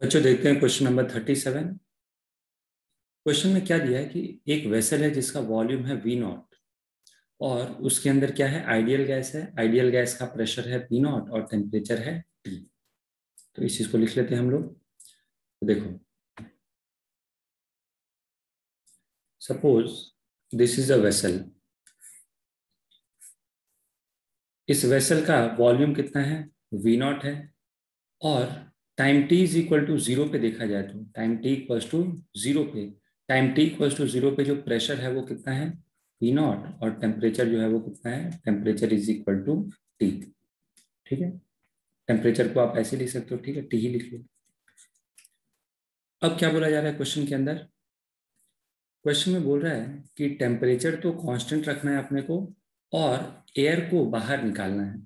बच्चों देखते हैं क्वेश्चन नंबर 37। क्वेश्चन में क्या दिया है कि एक वेसल है जिसका वॉल्यूम है वी नॉट और उसके अंदर क्या है, आइडियल गैस है। आइडियल गैस का प्रेशर है पी नॉट और टेम्परेचर है टी। तो इस चीज को लिख लेते हैं हम लोग। तो देखो, suppose this is a vessel. इस वेसल का वॉल्यूम कितना है, वी नॉट है। और time T is equal to zero पे देखा जाए तो time T equal to zero पे, time T equal to zero पे जो प्रेशर है वो कितना है, पी नॉट। और टेम्परेचर जो है वो कितना है, temperature is equal to T. ठीक है, टेम्परेचर को आप ऐसे लिख सकते हो, ठीक है, टी ही लिख लो। अब क्या बोला जा रहा है क्वेश्चन के अंदर, क्वेश्चन में बोल रहा है कि टेम्परेचर तो कांस्टेंट रखना है अपने को और एयर को बाहर निकालना है।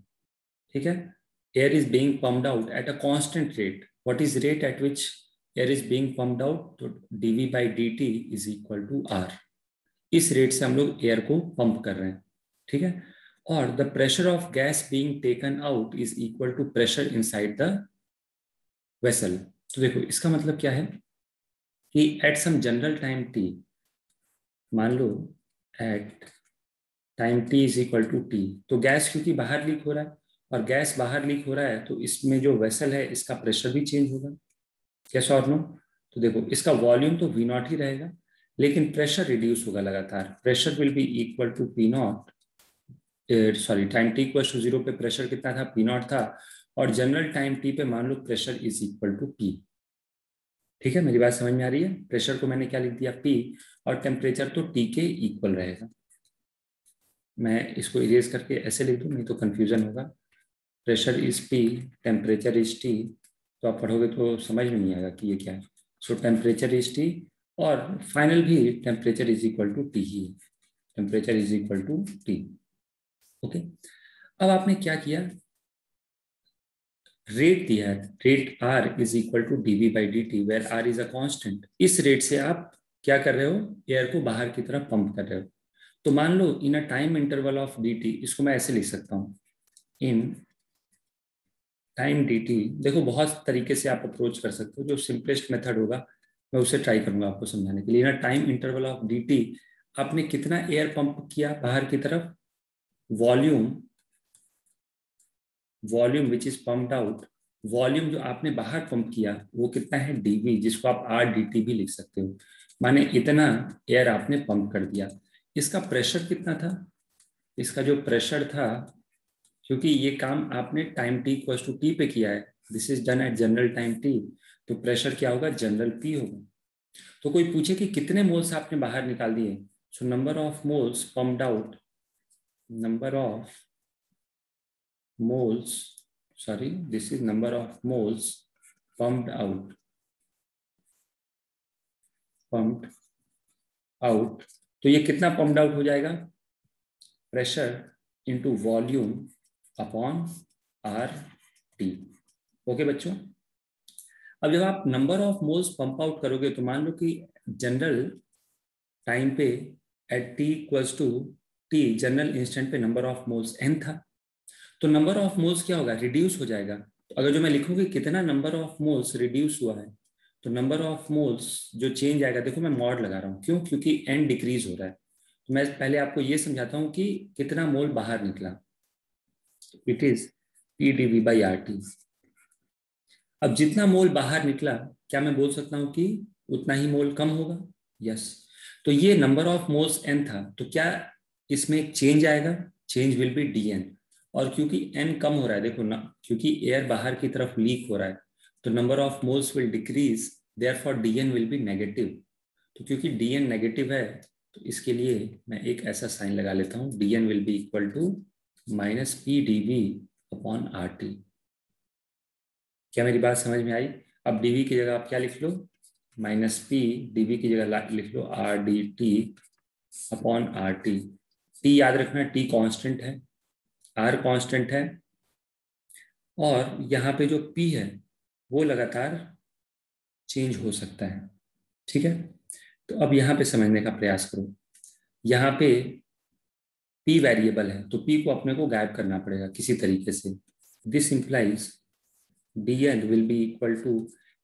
ठीक है, air is being pumped out at a constant rate. What is rate at which air is being pumped out? तो dv by D T is equal to R. इस रेट से हम लोग एयर को पंप कर रहे हैं। ठीक है, और the pressure of gas being taken out is equal to pressure inside the vessel. तो देखो इसका मतलब क्या है कि at some general time T, मान लो at time T is equal to T, तो गैस क्योंकि बाहर लीक हो रहा है और गैस बाहर लीक हो रहा है तो इसमें जो वेसल है इसका प्रेशर भी चेंज होगा। यस और नो? तो देखो इसका वॉल्यूम तो वी नॉट ही रहेगा लेकिन प्रेशर रिड्यूस होगा लगातार। Pressure will be equal to P nought, sorry time T equal to zero पे प्रेशर कितना था, पी नॉट था। और जनरल टाइम टी पे मान लो pressure is equal to P. ठीक है, मेरी बात समझ में आ रही है? प्रेशर को मैंने क्या लिख दिया, पी, और टेम्परेचर तो टी के इक्वल रहेगा। मैं इसको इरेज करके ऐसे लिख दूं, नहीं तो कंफ्यूजन होगा। Pressure is P, temperature is T. तो आप पढ़ोगे तो समझ में नहीं आएगा कि ये क्या है। सो टेम्परेचर इज टी और फाइनल भी temperature is equal to T ही। Temperature is equal to T. Okay, अब आपने क्या किया, रेट दिया है, rate R is equal to DV by D T where R is a constant. इस रेट से आप क्या कर रहे हो, एयर को बाहर की तरफ पंप कर रहे हो। तो मान लो in a time interval of D T, इसको मैं ऐसे लिख सकता हूं, इन टाइम डी टी। देखो बहुत तरीके से आप अप्रोच कर सकते हो, जो सिंपलेस्ट मेथड होगा मैं उसे ट्राई करूंगा आपको समझाने के लिए। In a time interval of D T आपने कितना एयर पंप किया बाहर की तरफ, volume, volume which is pumped out, volume जो आपने बाहर पंप किया वो कितना है, डीवी, जिसको आप आर डी टी भी लिख सकते हो। माने इतना एयर आपने पंप कर दिया। इसका प्रेशर कितना था, इसका जो प्रेशर था, क्योंकि ये काम आपने time T equal to T पे किया है, this is done at general time T, तो प्रेशर क्या होगा, जनरल पी होगा। तो कोई पूछे कि कितने मोल्स आपने बाहर निकाल दिए, so number of moles pumped out, number of moles, sorry, this is number of moles pumped out, pumped out। तो ये कितना पम्प्ड आउट हो जाएगा, pressure into volume upon R T. Okay बच्चों, अब जब आप number of moles pump out करोगे तो मान लो कि जनरल टाइम पे at T equals to T, general instant पे नंबर ऑफ मोल्स एन था, तो नंबर ऑफ मोल्स क्या होगा, रिड्यूस हो जाएगा। तो अगर जो मैं लिखूंगी कितना नंबर ऑफ मोल्स रिड्यूस हुआ है, तो नंबर ऑफ मोल्स जो चेंज आएगा, देखो मैं मॉड लगा रहा हूँ, क्यों, क्योंकि एन डिक्रीज हो रहा है। तो मैं पहले आपको ये समझाता हूँ कि कितना मोल बाहर निकला, it is P D V by R T. अब जितना मोल बाहर निकला, क्या मैं बोल सकता हूँ कि उतना ही मोल कम होगा? यस। तो ये नंबर ऑफ मोल्स एन था, तो क्या इसमें एक चेंज आएगा, change will be D N. और क्योंकि एन कम हो रहा है, देखो ना, क्योंकि एयर बाहर की तरफ लीक हो रहा है तो number of moles will decrease, therefore D N will be negative. तो क्योंकि डी एन नेगेटिव है तो इसके लिए मैं एक ऐसा साइन लगा लेता हूँ, D N will be equal to minus P D V upon R T. क्या मेरी बात समझ में आई? अब डीवी की जगह आप क्या लिख लो, माइनस पी, डीवी की जगह लिख लो R D T upon R T. T याद रखना, टी कांस्टेंट है, आर कांस्टेंट है, और यहाँ पे जो पी है वो लगातार चेंज हो सकता है। ठीक है, तो अब यहाँ पे समझने का प्रयास करो। यहाँ पे पी वेरिएबल है तो पी को अपने को गायब करना पड़ेगा किसी तरीके से। This implies D N will be equal to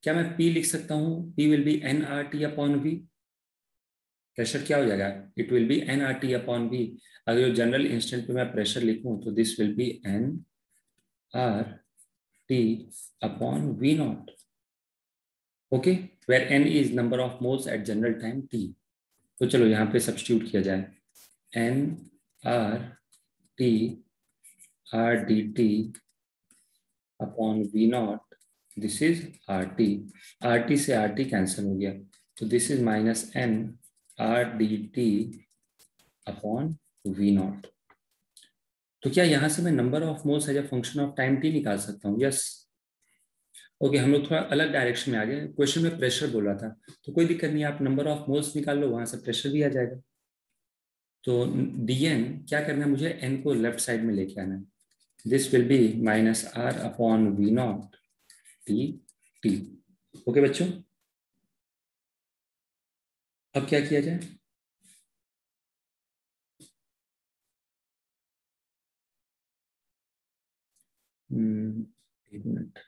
क्या मैं P लिख सकता हूँ? P will be nRT upon V। Pressure क्या हो जाएगा? It will be nRT upon V। अगर जनरल इंस्टेंट पे मैं प्रेशर लिखूं तो this will be nRT upon V nought. Okay, where n is number of moles at general time t। तो चलो यहाँ पे सब्स्टिट्यूट किया जाए, nRT RDT upon V nought, this is RT। RT से RT कैंसिल हो गया, तो this is minus n RDT upon V nought. तो क्या यहाँ से मैं number of moles as a function of time t निकाल सकता हूँ? यस। ओके, हम लोग थोड़ा अलग डायरेक्शन में आ गए। क्वेश्चन में प्रेशर बोला था, तो कोई दिक्कत नहीं, आप नंबर ऑफ मोल्स निकाल लो, वहां से प्रेशर भी आ जाएगा। तो dn क्या करना है मुझे? n को लेफ्ट साइड में लेके आना है। This will be minus r upon V not T. Okay बच्चों, अब क्या किया जाए? एक मिनट,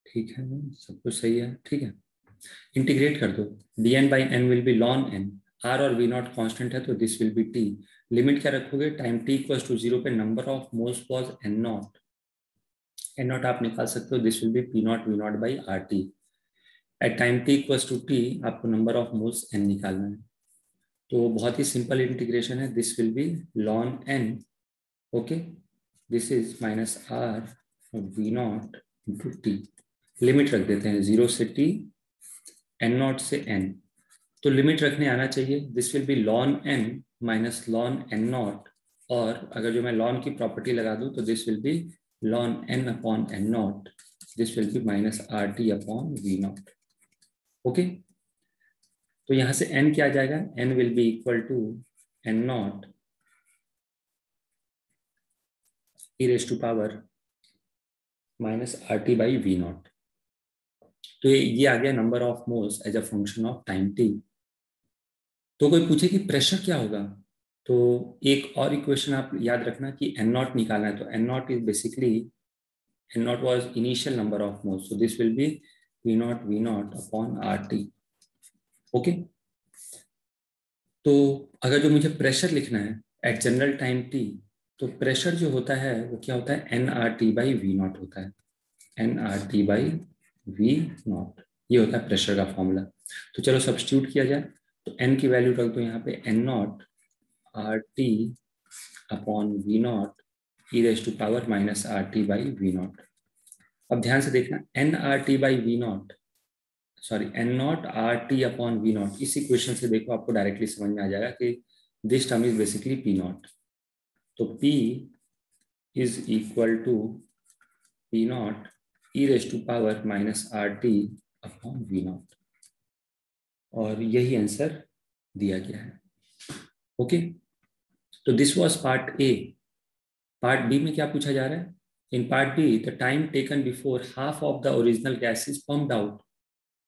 ठीक है, सब कुछ सही है, ठीक है। इंटीग्रेट कर दो, dn by N will be ln n, r और v नॉट कॉन्स्टेंट है तो this will be t। Limit क्या रखोगे? टाइम t इक्वल टू 0 पे number of moles was n nought. n nought आप निकाल सकते हो, this will be p nought v nought by R T. At time t equal to t आपको number of moles n निकालना है। तो बहुत ही सिंपल इंटीग्रेशन है, this will be ln n। Okay, this is minus r v not into t। Limit रख देते हैं 0 से t, n नॉट से n। तो लिमिट रखने आना चाहिए, this will be ln n minus lawn n not. और अगर जो मैं लॉन की प्रॉपर्टी लगा दूं तो this will be ln n upon n nought, this will be minus R T upon V not. Okay, तो यहां से n क्या आ जाएगा? n will be equal to n nought E raise to power minus R T by V nought. तो ये आ गया number of moles as a function of time t। तो कोई पूछे कि प्रेशर क्या होगा, तो एक और इक्वेशन आप याद रखना कि एन नॉट निकालना है। तो N nought is basically, N nought was initial number of moles, so this will be V nought upon R T. Okay, तो अगर जो मुझे प्रेशर लिखना है एट जनरल टाइम टी, तो प्रेशर जो होता है वो क्या होता है? N R T by V nought होता है, N R T by V nought, ये होता है प्रेशर का फॉर्मूला। तो चलो सब्स्टिट्यूट किया जाए, तो एन की वैल्यू रख दो यहाँ पे, N naught R T upon V naught E raise to power minus R T by V naught. अब ध्यान से देखना, N R T by V naught, sorry N naught R T upon V naught, इस equation से देखो आपको directly समझ में आ जाएगा कि this term is basically P naught. तो P is equal to P naught E raise to power minus R T upon V nought, और यही आंसर दिया गया है। ओके, तो this was part A. Part B में क्या पूछा जा रहा है? In part B, the time taken before half of the original gas is pumped out,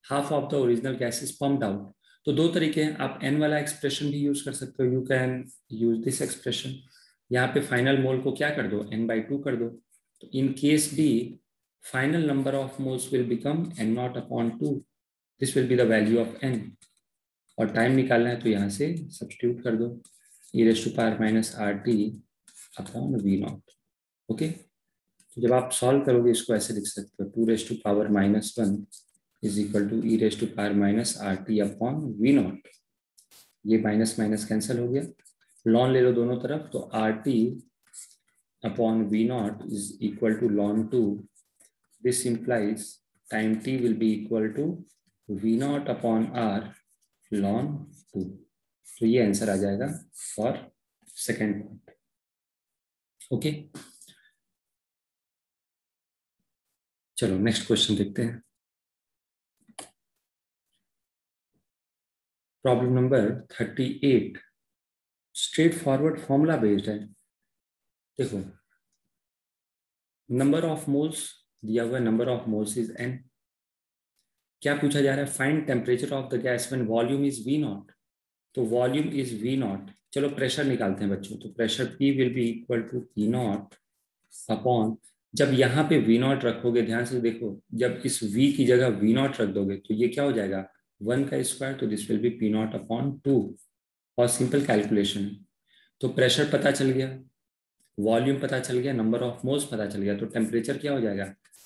half of the original gas is pumped out. तो दो तरीके हैं, आप एन वाला एक्सप्रेशन भी यूज कर सकते हो, you can use this expression. यहाँ पे फाइनल मोल को क्या कर दो? n बाई 2 कर दो। तो in case B, final number of moles will become n naught upon 2, this will be the value of n। और टाइम निकालना है तो यहाँ से सब्स्टिट्यूट कर दो, E raise to power minus R T upon V not. Okay, तो जब आप सॉल्व करोगे इसको ऐसे लिख सकते हो, 2 raise to power minus 1 is equal to E raise to power minus R T upon V nought. ये माइनस माइनस कैंसिल हो गया, लॉन ले लो दोनों तरफ, तो R T upon V nought is equal to ln 2। This implies time T will be equal to V nought upon R ln 2। तो ये आंसर आ जाएगा फॉर सेकेंड पॉइंट। ओके, चलो नेक्स्ट क्वेश्चन देखते हैं। Problem number 38 straightforward formula based है। देखो, number of moles दिया हुआ, number of moles is n। क्या पूछा जा रहा है? Find temperature of the gas when volume is V nought. तो वॉल्यूम इज वी नॉट, चलो प्रेशर निकालते हैं बच्चों। तो pressure P will be equal to P nought upon, जब यहाँ पे वी नॉट रखोगे, ध्यान से देखो, जब इस v की जगह वी नॉट रख दोगे तो ये क्या हो जाएगा, 1 का स्क्वायर, तो this will be P not upon 2। और सिंपल कैलकुलेशन है। तो प्रेशर पता चल गया, वॉल्यूम पता चल गया, नंबर ऑफ मोल्स पता चल गया, तो टेम्परेचर क्या हो जाएगा,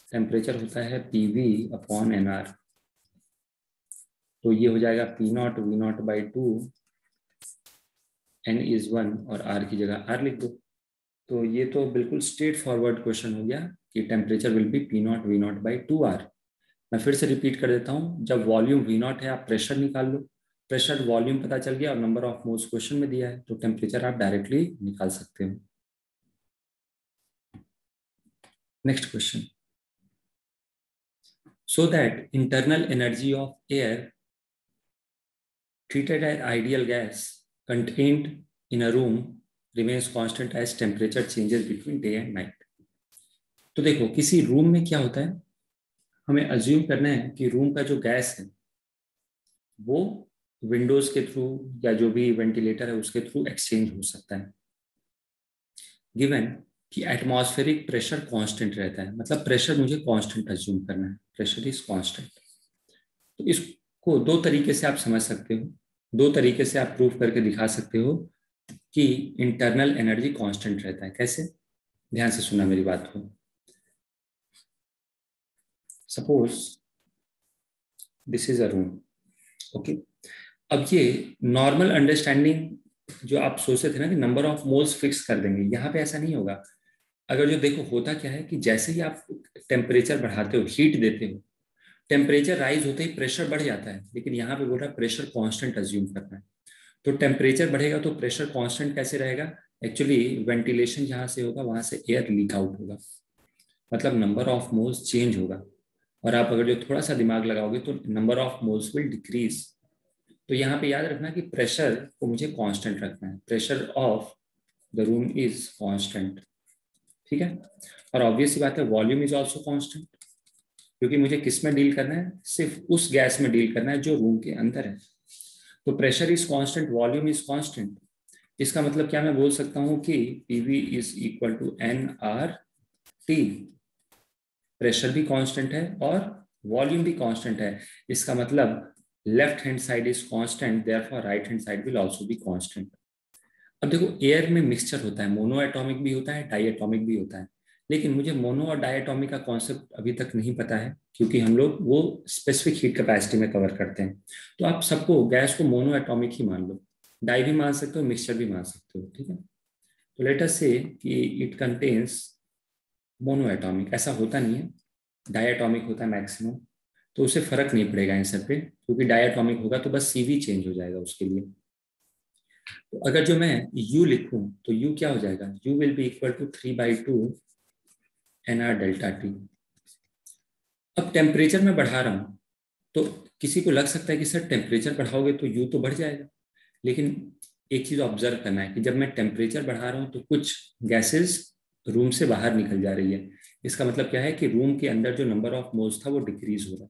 टेम्परेचर होता है पीवी अपॉन एन आर। तो ये हो जाएगा P nought V nought by 2, N is 1 और आर की जगह आर लिख दो। तो ये तो बिल्कुल स्ट्रेट फॉरवर्ड क्वेश्चन हो गया कि temperature will be P nought V nought by 2 R. मैं फिर से रिपीट कर देता हूँ, जब वॉल्यूम वी नॉट है आप प्रेशर निकाल लो, प्रेशर वॉल्यूम पता चल गया और नंबर ऑफ मोल्स क्वेश्चन में दिया है, तो टेम्परेचर आप डायरेक्टली निकाल सकते हो। Next question, so that internal energy of air treated as ideal gas contained in a room remains constant as temperature changes between day and night। तो देखो किसी रूम में क्या होता है, हमें अज्यूम करना है कि रूम का जो गैस है वो विंडोज के थ्रू या जो भी वेंटिलेटर है उसके थ्रू एक्सचेंज हो सकता है, गिवन कि एटमॉस्फेरिक प्रेशर कांस्टेंट रहता है। मतलब प्रेशर मुझे कांस्टेंट अज्यूम करना है, प्रेशर इज कांस्टेंट। तो इसको दो तरीके से आप समझ सकते हो, दो तरीके से आप प्रूव करके दिखा सकते हो कि इंटरनल एनर्जी कांस्टेंट रहता है। कैसे, ध्यान से सुना मेरी बात को। Suppose this is a room, okay. अब ये नॉर्मल अंडरस्टैंडिंग जो आप सोचते थे ना कि नंबर ऑफ मोल्स फिक्स कर देंगे, यहाँ पे ऐसा नहीं होगा। अगर जो देखो होता क्या है कि जैसे ही आप टेम्परेचर बढ़ाते हो, हीट देते हो, टेम्परेचर राइज होते ही प्रेशर बढ़ जाता है, लेकिन यहाँ पे बोल रहा है प्रेशर कांस्टेंट अज्यूम करना है। तो टेम्परेचर बढ़ेगा तो प्रेशर कांस्टेंट कैसे रहेगा, एक्चुअली वेंटिलेशन जहां से होगा वहां से एयर लीक आउट होगा, मतलब नंबर ऑफ मोल्स चेंज होगा। और आप अगर जो थोड़ा सा दिमाग लगाओगे तो number of moles will decrease. तो यहाँ पे याद रखना कि प्रेशर को मुझे कांस्टेंट रखना है, pressure of the room is constant, ठीक है। और ऑब्वियस सी बात है वॉल्यूम इज ऑल्सो कांस्टेंट, क्योंकि मुझे किस में डील करना है, सिर्फ उस गैस में डील करना है जो रूम के अंदर है। तो pressure is constant, volume is constant. इसका मतलब क्या मैं बोल सकता हूं कि PV is equal to N R T. Pressure भी कांस्टेंट है और वॉल्यूम भी कांस्टेंट है, इसका मतलब left hand side is constant, therefore right hand side will also be constant. अब देखो एयर में मिक्सचर होता है, मोनो एटॉमिक भी होता है, डाई एटॉमिक भी होता है, लेकिन मुझे मोनो और डाई एटॉमिक का कॉन्सेप्ट अभी तक नहीं पता है, क्योंकि हम लोग वो स्पेसिफिक हीट कैपेसिटी में कवर करते हैं। तो आप सबको गैस को मोनो एटॉमिक ही मान लो, डाई भी मान सकते हो, मिक्सचर भी मान सकते हो, ठीक है। तो लेट अस से कि इट कंटेन्स मोनो एटॉमिक, ऐसा होता नहीं है, डाई एटॉमिक होता है मैक्सिमम। तो उसे फर्क नहीं पड़ेगा आंसर पे, क्योंकि डाई एटॉमिक होगा तो बस सीवी चेंज हो जाएगा उसके लिए। तो अगर जो मैं U लिखूं तो U क्या हो जाएगा, U will be equal to 3/2 NR delta T. अब टेम्परेचर में बढ़ा रहा हूं तो किसी को लग सकता है कि सर टेम्परेचर बढ़ाओगे तो U तो बढ़ जाएगा, लेकिन एक चीज ऑब्जर्व करना है कि जब मैं टेम्परेचर बढ़ा रहा हूं तो कुछ गैसेस रूम से बाहर निकल जा रही है। इसका मतलब क्या है कि रूम के अंदर जो नंबर ऑफ मोल्स था वो डिक्रीज हो रहा है।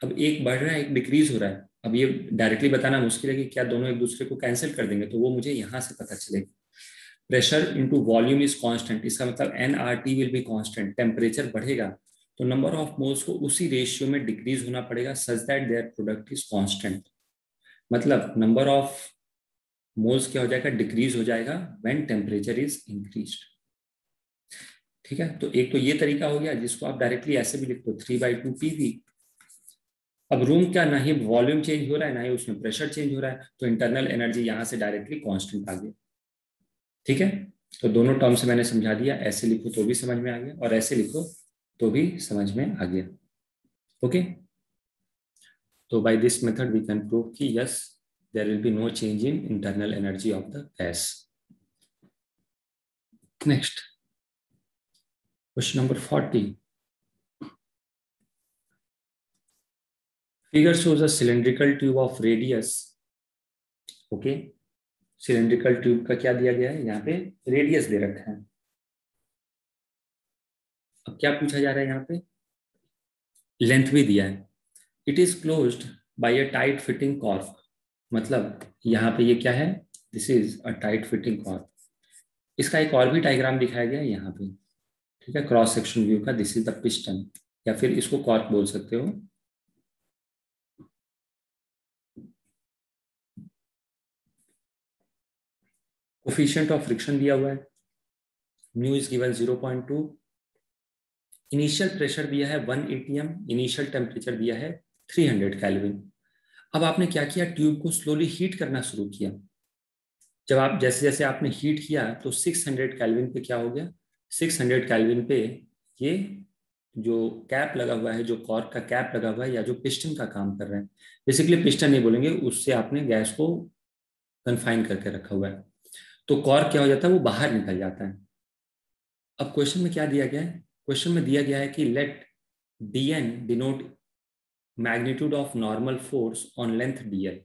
अब एक बढ़ रहा है एक डिक्रीज हो रहा है, अब ये डायरेक्टली बताना मुश्किल है कि क्या दोनों एक दूसरे को कैंसिल कर देंगे, तो वो मुझे यहाँ से पता चलेगा। Pressure into volume is constant, इसका मतलब N R T will be constant. Temperature बढ़ेगा तो नंबर ऑफ मोल्स को उसी रेशियो में डिक्रीज होना पड़ेगा such that their product is constant. मतलब नंबर ऑफ मोल्स क्या हो जाएगा, डिक्रीज हो जाएगा व्हेन टेम्परेचर इज इंक्रीज्ड, ठीक है। तो एक तो ये तरीका हो गया जिसको आप डायरेक्टली ऐसे भी लिख दो 3/2 पीवी। अब रूम क्या, ना ही वॉल्यूम चेंज हो रहा है ना ही उसमें प्रेशर चेंज हो रहा है, तो इंटरनल एनर्जी यहां से डायरेक्टली कांस्टेंट आ गया, ठीक है। तो दोनों टर्म से मैंने समझा दिया, ऐसे लिखो तो भी समझ में आ गया और ऐसे लिखो तो भी समझ में आ गया, ओके। तो by this method we can prove कि yes there will be no change in internal energy of the gas. Next question number 40, figure shows a cylindrical tube of radius, ओके। सिलेंड्रिकल ट्यूब का क्या दिया गया है, यहाँ पे रेडियस दे रखा है। अब क्या पूछा जा रहा है, यहाँ पे लेंथ भी दिया है। It is closed by a tight fitting cork, मतलब यहाँ पे ये क्या है, this is a tight fitting cork. इसका एक और भी डायग्राम दिखाया गया है यहाँ पे, ठीक है, क्रॉस सेक्शन व्यू का, दिस इज द पिस्टन, या फिर इसको कॉर्क बोल सकते हो। कोफिशिएंट ऑफ फ्रिक्शन दिया हुआ है, mu is given 0.2, initial pressure दिया है 1 atm, इनिशियल टेम्परेचर दिया है 300 केल्विन। अब आपने क्या किया, ट्यूब को स्लोली हीट करना शुरू किया। जब आप जैसे जैसे आपने हीट किया तो 600 केल्विन पे क्या हो गया, 600 केल्विन पे ये जो कैप लगा हुआ है, जो कॉर्क का कैप लगा हुआ है, या जो पिस्टन का काम कर रहा है, बेसिकली पिस्टन नहीं बोलेंगे, उससे आपने गैस को कन्फाइन करके रखा हुआ है, तो कॉर्क क्या हो जाता है, वो बाहर निकल जाता है। अब क्वेश्चन में क्या दिया गया है, क्वेश्चन में दिया गया है कि let dn denote magnitude of normal force on length dl,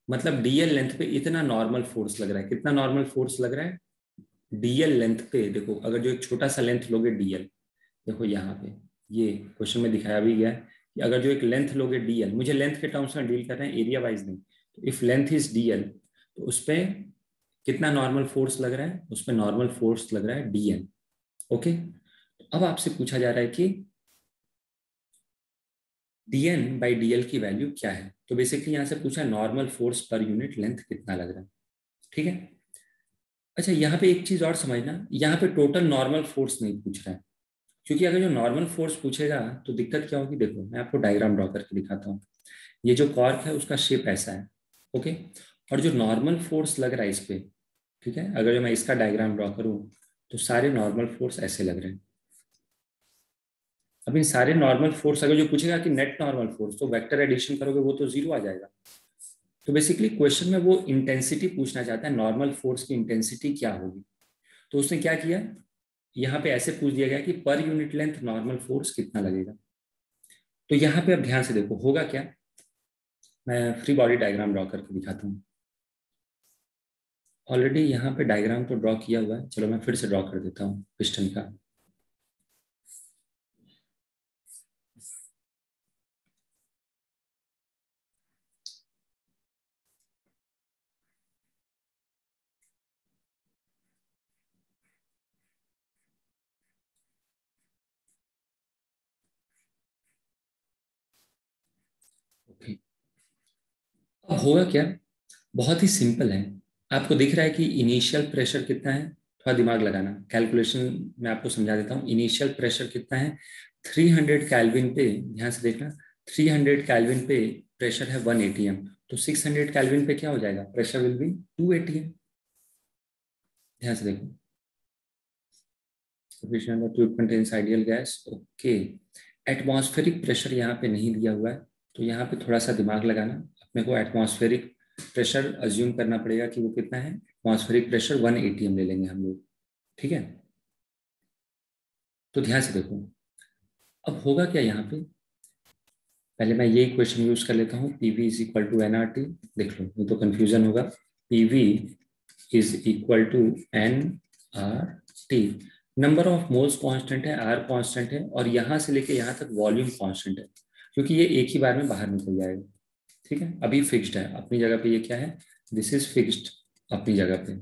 मतलब dl लेंथ पे इतना नॉर्मल फोर्स लग रहा है, कितना नॉर्मल फोर्स लग रहा है dl लेंथ पे। देखो अगर जो एक छोटा सा लेंथ लोगे dl, देखो यहाँ पे ये क्वेश्चन में दिखाया भी गया है कि अगर जो एक लेंथ लोगे dl, मुझे लेंथ के टर्म्स में डील कर रहे हैं, एरिया वाइज नहीं, तो इफ लेंथ इज dl तो उस पर कितना नॉर्मल फोर्स लग रहा है, उस पर नॉर्मल फोर्स लग रहा है dn। ओके, अब आपसे पूछा जा रहा है कि dn/dl की वैल्यू क्या है, तो बेसिकली यहां से पूछा normal force per unit length कितना लग रहा है। ठीक है, अच्छा यहाँ पे एक चीज और समझना, यहाँ पे टोटल नॉर्मल फोर्स नहीं पूछ रहा है, क्योंकि अगर जो नॉर्मल फोर्स पूछेगा तो दिक्कत क्या होगी। देखो मैं आपको डायग्राम ड्रॉ करके दिखाता हूँ, ये जो कॉर्क है उसका शेप ऐसा है, ओके, और जो नॉर्मल फोर्स लग रहा है इस पे, ठीक है, अगर मैं इसका डायग्राम ड्रॉ करूँ तो सारे नॉर्मल फोर्स ऐसे लग रहे हैं। अब इन सारे नॉर्मल फोर्स अगर जो पूछेगा कि नेट नॉर्मल फोर्स, तो वेक्टर एडिशन करोगे वो तो जीरो आ जाएगा। तो बेसिकली क्वेश्चन में वो इंटेंसिटी पूछना चाहता है, नॉर्मल फोर्स की इंटेंसिटी क्या होगी। तो उसने क्या किया, यहाँ पे ऐसे पूछ दिया गया कि per unit length normal force कितना लगेगा। तो यहाँ पे अब ध्यान से देखो होगा क्या, मैं फ्री बॉडी डायग्राम ड्रॉ करके दिखाता हूँ। ऑलरेडी यहाँ पे डायग्राम तो ड्रॉ किया हुआ है, चलो मैं फिर से ड्रॉ कर देता हूँ पिस्टन का। ओके, अब होगा क्या, बहुत ही सिंपल है। आपको दिख रहा है कि इनिशियल प्रेशर कितना है, थोड़ा दिमाग लगाना, कैलकुलेशन में आपको समझा देता हूँ। इनिशियल प्रेशर कितना है, 300 केल्विन पे, ध्यान से देखना, 300 केल्विन पे प्रेशर है 1 atm, तो 600 केल्विन पे क्या हो जाएगा, प्रेशर विल बी 2 atm। ध्यान से देखो, sufficient of tube contains ideal gas, okay. Atmospheric pressure यहाँ पे नहीं दिया हुआ है, तो यहाँ पे थोड़ा सा दिमाग लगाना, अपने को एटमॉस्फेरिक प्रेशर अज्यूम करना पड़ेगा कि वो कितना है, एटमॉस्फेरिक प्रेशर 1 atm ले लेंगे हम लोग। ठीक है, तो ध्यान से देखो अब होगा क्या यहाँ पे, पहले मैं ये क्वेश्चन यूज कर लेता हूँ, PV is equal to NRT. देख लो ये तो कंफ्यूजन होगा, PV is equal to N R T, number of moles constant है, आर कांस्टेंट है, और यहां से लेके यहां तक वॉल्यूम कांस्टेंट है, क्योंकि ये एक ही बार में बाहर निकल जाएगा। ठीक है, अभी फिक्स्ड है अपनी जगह पे, ये क्या है, दिस इज फिक्स्ड अपनी जगह पे,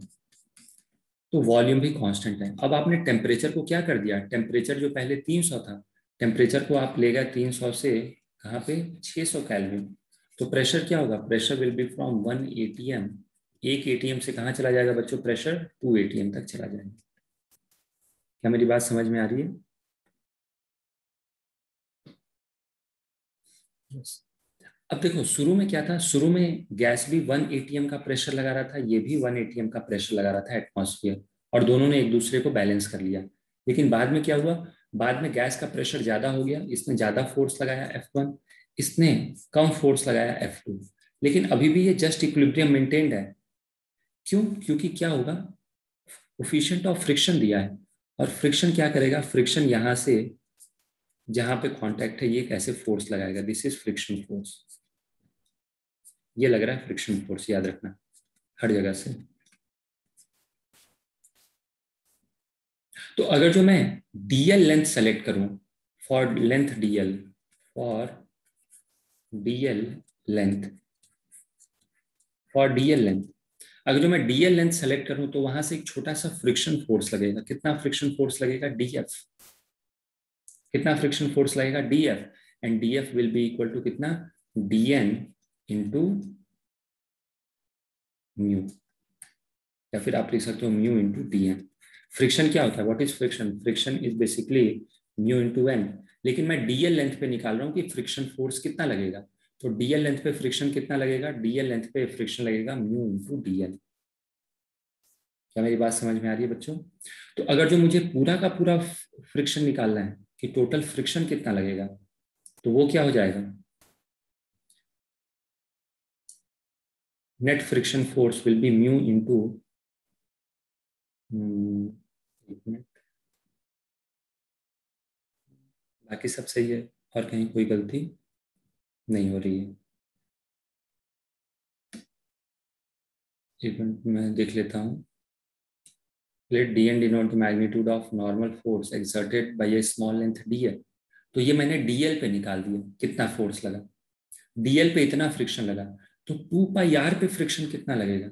तो वॉल्यूम भी कांस्टेंट है। अब आपने टेम्परेचर को क्या कर दिया, टेम्परेचर जो पहले 300 था, टेम्परेचर को आप लेगा 300 से कहाँ पे 600 केल्विन, तो प्रेशर क्या होगा, pressure will B from 1 atm, एक एटीएम से कहाँ चला जाएगा बच्चों, प्रेशर 2 atm तक चला जाएगा। क्या मेरी बात समझ में आ रही है? yes. अब देखो शुरू में क्या था, शुरू में गैस भी 1 atm का प्रेशर लगा रहा था, ये भी 1 atm का प्रेशर लगा रहा था एटमॉस्फेयर, और दोनों ने एक दूसरे को बैलेंस कर लिया। लेकिन बाद में क्या हुआ, बाद में गैस का प्रेशर ज्यादा हो गया, इसने ज्यादा फोर्स लगाया F1, इसने कम फोर्स लगाया F2, लेकिन अभी भी ये जस्ट इक्विलिब्रियम मेंटेन्ड है। क्यों, क्योंकि क्या होगा, कोफिशिएंट ऑफ फ्रिक्शन दिया है, और फ्रिक्शन क्या करेगा, फ्रिक्शन यहां से जहां पे कांटेक्ट है ये कैसे फोर्स लगाएगा, दिस इज फ्रिक्शन फोर्स, ये लग रहा है फ्रिक्शन फोर्स, याद रखना हर जगह से। तो अगर जो मैं डीएल लेंथ सेलेक्ट करूं, for length DL, for DL length, for DL length, अगर जो मैं डीएल लेंथ सेलेक्ट करूं तो वहां से एक छोटा सा फ्रिक्शन फोर्स लगेगा, कितना फ्रिक्शन फोर्स लगेगा, डीएफ। कितना फ्रिक्शन फोर्स लगेगा, df, and df will be equal to कितना, dn इंटू म्यू, या फिर आप लिख सकते हो म्यू इंटू dn। फ्रिक्शन क्या होता है, what is friction, friction is basically mu into N. लेकिन मैं डीएल लेंथ पे निकाल रहा हूँ कि फ्रिक्शन फोर्स कितना लगेगा, तो डीएल लेंथ पे फ्रिक्शन कितना लगेगा, डीएल लेंथ पे फ्रिक्शन लगेगा म्यू इंटू डीएल। क्या मेरी बात समझ में आ रही है बच्चों? तो अगर जो मुझे पूरा का पूरा फ्रिक्शन निकालना है कि टोटल फ्रिक्शन कितना लगेगा, तो वो क्या हो जाएगा, net friction force will be mu into, बाकी सब सही है और कहीं कोई गलती नहीं हो रही है? एक मिनट मैं देख लेता हूँ। Let dn denote the magnitude of normal force exerted by a small length dl। तो ये मैंने dl पे निकाल दिया कितना फोर्स लगा, dl पे इतना फ्रिक्शन लगा, तो 2 पाई r पे फ्रिक्शन कितना लगेगा,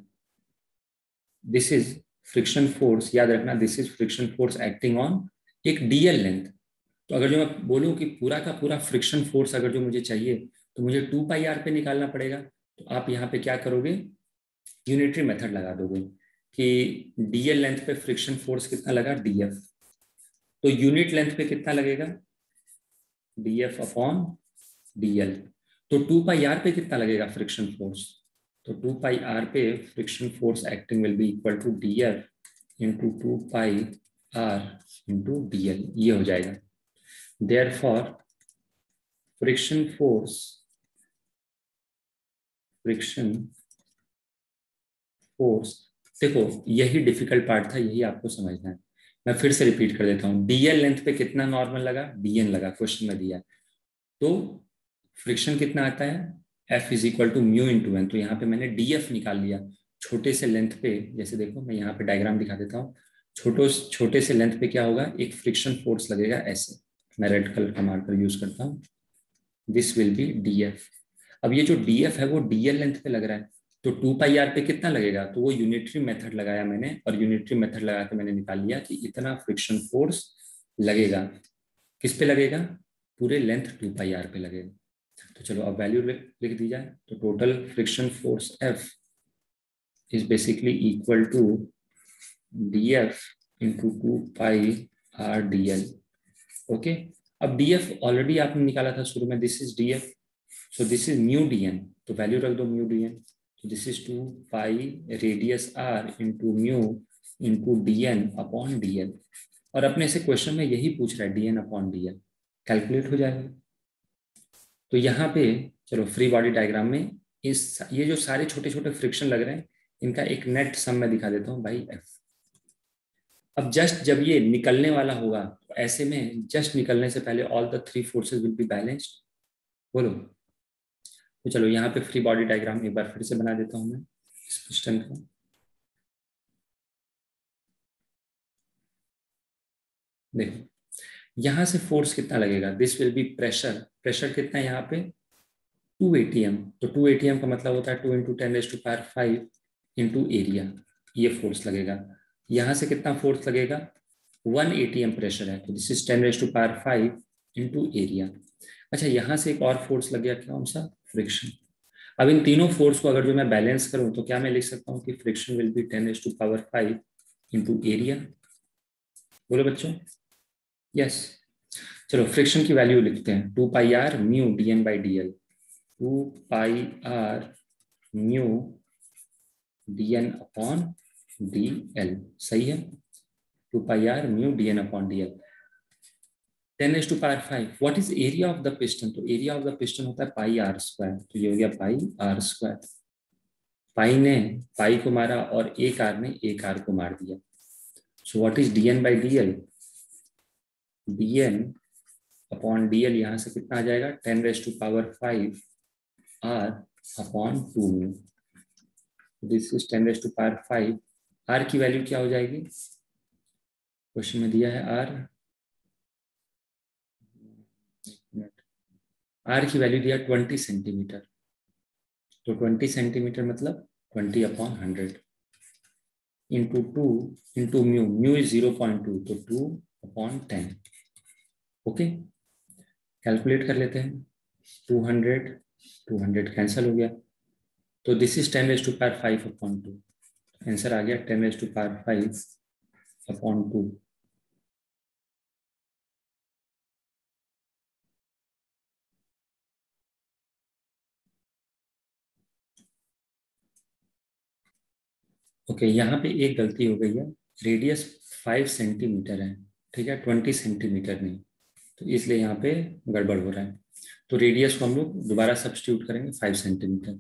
दिस इज फ्रिक्शन फोर्स, याद रखना this is friction force acting on एक dl लेंथ। तो अगर जो मैं बोलूं कि पूरा का पूरा फ्रिक्शन फोर्स अगर जो मुझे चाहिए, तो मुझे 2 पाई r पे निकालना पड़ेगा। तो आप यहाँ पे क्या करोगे, यूनिटरी मेथड लगा दोगे कि डीएल लेंथ पे फ्रिक्शन फोर्स कितना लगा, डीएफ, तो यूनिट लेंथ पे कितना लगेगा, डीएफ अपॉन डीएल। तो 2 पाई आर पे कितना लगेगा फ्रिक्शन फोर्स, तो 2 पाई आर पे friction force acting will be equal to DF into 2 pi R into DL, ये हो जाएगा। Therefore friction force, friction force, देखो यही डिफिकल्ट पार्ट था, यही आपको समझना है। मैं फिर से रिपीट कर देता हूँ, डीएल लेंथ पे कितना नॉर्मल लगा, डीएन लगा, क्वेश्चन में दिया। तो फ्रिक्शन कितना आता है, F is equal to mu into N. तो यहाँ पे मैंने डीएफ निकाल लिया छोटे से लेंथ पे। जैसे देखो मैं यहाँ पे डायग्राम दिखा देता हूँ, छोटे से लेंथ पे क्या होगा, एक फ्रिक्शन फोर्स लगेगा ऐसे, मैं रेड कलर का मार्कर यूज करता हूँ, दिस विल बी डीएफ। अब ये जो डीएफ है वो डीएल लेंथ पे लग रहा है, तो 2 पाई आर पे कितना लगेगा, तो वो यूनिटरी मेथड लगाया मैंने, और यूनिटरी मेथड लगा के मैंने निकाल लिया कि इतना फ्रिक्शन फोर्स लगेगा। किस पे लगेगा, पूरे लेंथ 2 पाई आर पे लगेगा। तो चलो अब वैल्यू लिख दी जाए, तो total friction force F is basically equal to DF into 2 pi R DL. Okay, अब डीएफ ऑलरेडी आपने निकाला था शुरू में, this is DF, so this is mu dn, तो वैल्यू रख दो mu dn, तो this is 2 pi radius r into mu into dn upon dl। और अपने से क्वेश्चन में यही पूछ रहा है, dn अपॉन dl, कैलकुलेट हो जाएगा। तो यहाँ पे चलो फ्री बॉडी डायग्राम में ये जो सारे छोटे छोटे फ्रिक्शन लग रहे हैं, इनका एक नेट सम मैं दिखा देता हूँ बाई एफ। अब जस्ट जब ये निकलने वाला होगा, तो ऐसे में जस्ट निकलने से पहले all the 3 forces will be balanced, बोलो। तो चलो यहाँ पे फ्री बॉडी डायग्राम एक बार फिर से बना देता हूँ मैं इस पिस्टन का। देखो यहाँ से फोर्स कितना लगेगा, this will B pressure, pressure कितना है यहाँ पे 2 atm, तो 2 atm का मतलब होता है 2 इंटू 10⁵ इंटू एरिया, ये फोर्स लगेगा। यहाँ से कितना फोर्स लगेगा, 1 atm प्रेशर है, तो दिस इज 10⁵ इंटू एरिया। अच्छा यहाँ से एक और फोर्स लग गया, कौन सा, फ्रिक्शन। अब इन तीनों फोर्स को अगर जो मैं बैलेंस करूं, तो क्या मैं लिख सकता हूं कि friction will be 10⁵ into area, बोलो बच्चों, यस। चलो फ्रिक्शन की वैल्यू लिखते हैं, 2 pi R mu dn by dl, 2 pi R mu dn upon dl, सही है, 2 pi R mu dn upon dl। 10⁵, what is area of the piston, तो area of the piston होता है पाई are square, तो ये हो गया पाई आर स्क्वायर। पाई ने पाई को मारा और एक आर ने एक आर को मार दिया, so what is dn by dl, dn upon dl यहाँ से कितना आ जाएगा 10⁵ r upon 2 mu, this is 10⁵। r की वैल्यू क्या हो जाएगी, क्वेश्चन में दिया है r की वैल्यू दिया 20 सेंटीमीटर, तो 20 सेंटीमीटर मतलब 20 upon 100 into 2 into mu, mu is 0.2, तो 2 अपॉन 10, ओके, कैलकुलेट कर लेते हैं। 200 कैंसिल हो गया, तो दिस इज 10⁵ आंसर आ गया 10⁵2। ओके, यहाँ पे एक गलती हो गई है, रेडियस 5 सेंटीमीटर है, ठीक है, 20 सेंटीमीटर नहीं, तो इसलिए यहाँ पे गड़बड़ हो रहा है। तो रेडियस को हम लोग दोबारा सब्स्टिट्यूट करेंगे 5 सेंटीमीटर।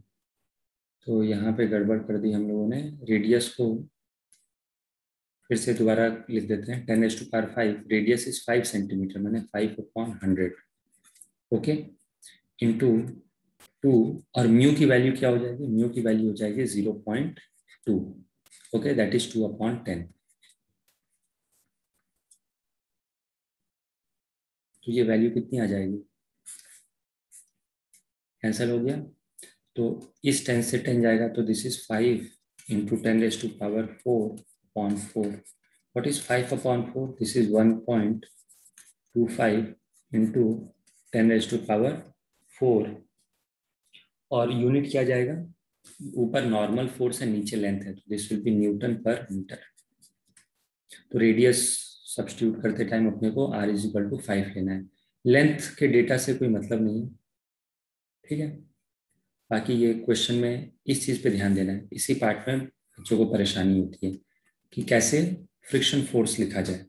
तो यहाँ पे गड़बड़ कर दी हम लोगों ने, रेडियस को फिर से दोबारा लिख देते हैं, 10⁵5, रेडियस इज 5 सेंटीमीटर, मैंने 5/100, ओके, इंटू 2, और म्यू की वैल्यू क्या हो जाएगी, म्यू की वैल्यू हो जाएगी 0.2, ओके, दैट इज 2/10। तो ये वैल्यू कितनी आ जाएगी, कैंसिल हो गया, तो इस 10 से 10 जाएगा, तो this is 5 × 10⁴/4/4। What is 5/4, this is 1.25 into 10⁴, और यूनिट क्या जाएगा, ऊपर नॉर्मल फोर्स है, नीचे लेंथ है, तो दिस विल बी न्यूटन पर मीटर। तो रेडियस सब्स्टिट्यूट करते टाइम अपने को r = 5 लेना है, लेंथ के डेटा से कोई मतलब नहीं है, ठीक है। बाकी ये क्वेश्चन में इस चीज़ पे ध्यान देना है, इसी पार्ट में बच्चों को परेशानी होती है कि कैसे फ्रिक्शन फोर्स लिखा जाए।